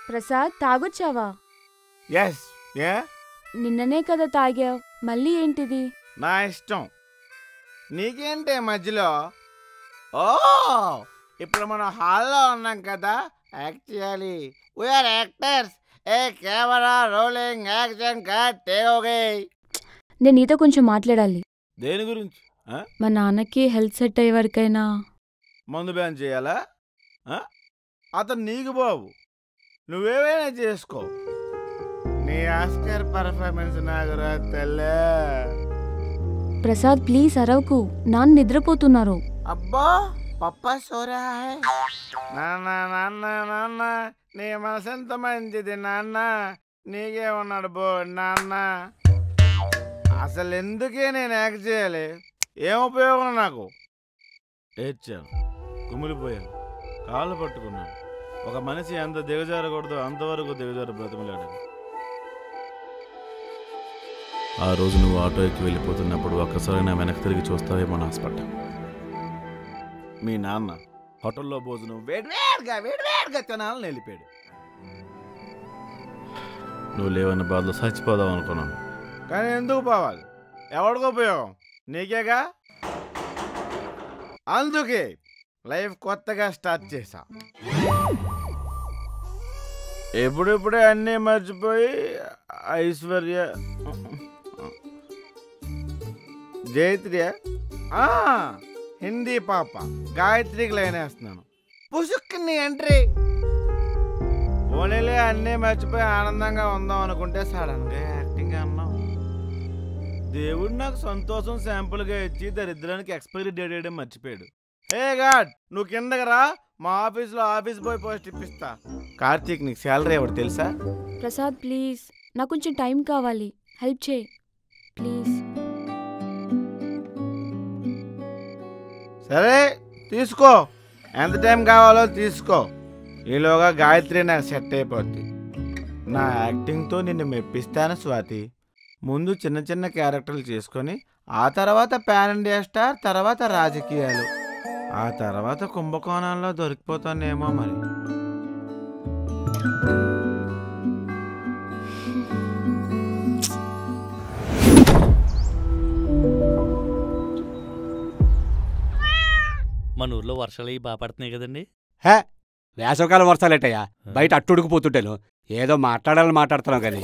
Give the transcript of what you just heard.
Prasad తాగొచ్చావా? Yes. ఏ నిన్ననే కదా తాగావు, మళ్ళీ ఏంటిది? నా ఇష్టం. నీకేంటే మధ్యలో? ఓ ఇప్పుడు మనం హాల్లో ఉన్నాం కదా, యాక్ట్ చేయాలి. We are actors. ఏ camera rolling, action cut, take okay. నేను నీతో కొంచెం మాట్లాడాలి. దేని గురించి? మా నాన్నకి హెల్త్ సెట్ అయ్యే వరకైనా మందు బ్యాన్ చేయాలా? అతను నీకు బాబు, నువ్వేమైనా చేసుకో. నీ ఆస్కర్ పర్ఫార్మెన్స్ నాకు రా తెల్లే. ప్రసాద్ ప్లీజ్ అరవకు, నాన్న నిద్రపోతున్నారు. అబ్బా పప్పా సోరా. నాన్న నాన్న నాన్న, నీ మనసు ఎంత మంచిది నాన్న. నీకే ఉన్నాడు బో నాన్న. అసలు ఎందుకే నేను యాక్ట్ చేయాలి? ఏం ఉపయోగం నాకు? ఏడ్చాను, కుమిలిపోయాను, కాళ్ళు పట్టుకున్నాను. ఒక మనిషి ఎంత దిగజారకూడదో అంతవరకు దిగజారు బ్రతిమలాడాను. ఆ రోజు నువ్వు ఆటో ఎక్కి వెళ్ళిపోతున్నప్పుడు ఒక్కసారి నా వెనక్కి తిరిగి చూస్తావేమో హాస్పిటల్. మీ నాన్న హోటల్లో భోజనం వేడివేడిగా తినాలని వెళ్ళిపోయాడు. నువ్వు లేవన్న బాధలో చచ్చిపోదాం అనుకున్నాను, కానీ ఎందుకు పోవాలి? ఎవడికి ఉపయోగం? నీకేగా. అందుకే లైఫ్ కొత్తగా స్టార్ట్ చేశా. ఎప్పుడెప్పుడే అన్నీ మర్చిపోయి ఐశ్వర్య, జైత్రియ, హిందీ పాప గాయత్రికి లైన్ వేస్తున్నాను. పుసుక్ని ఎంట్రీ. పోనీలే అన్నీ మర్చిపోయి ఆనందంగా ఉందాం అనుకుంటే సడన్గా యాక్టింగ్ అన్నాం. దేవుడు నాకు సంతోషం శాంపుల్గా ఇచ్చి దరిద్రానికి ఎక్స్పైరీ డేట్ వేయడం మర్చిపోయాడు. ఏ గాడ్, నువ్వు కిందకి రా, మా ఆఫీస్లో ఆఫీస్ బాయ్ పోస్ట్ ఇప్పిస్తా. కార్తీక్, నీకు శాలరీ ఎవరు తెలుసా? ప్రసాద్ ప్లీజ్, నాకు కొంచెం టైం కావాలి, హెల్ప్ చేయి ప్లీజ్. సరే తీసుకో, ఎంత టైం కావాలో తీసుకో. ఈలోగా గాయత్రి నాకు సెట్ అయిపోద్ది. నా యాక్టింగ్తో నిన్ను మెప్పిస్తాను స్వాతి. ముందు చిన్న చిన్న క్యారెక్టర్లు చేసుకొని ఆ తర్వాత పాన్ ఇండియా స్టార్, తర్వాత రాజకీయాలు, ఆ తర్వాత కుంభకోణాల్లో దొరికిపోతానేమో మరి. మన ఊర్లో వర్షాలు అవి బాగా పడుతున్నాయి కదండి. వేసవకాలం వర్షాలేటయ్యా, బయట అట్టుడుకుపోతుంటాను. ఏదో మాట్లాడాలని మాట్లాడుతున్నావు కానీ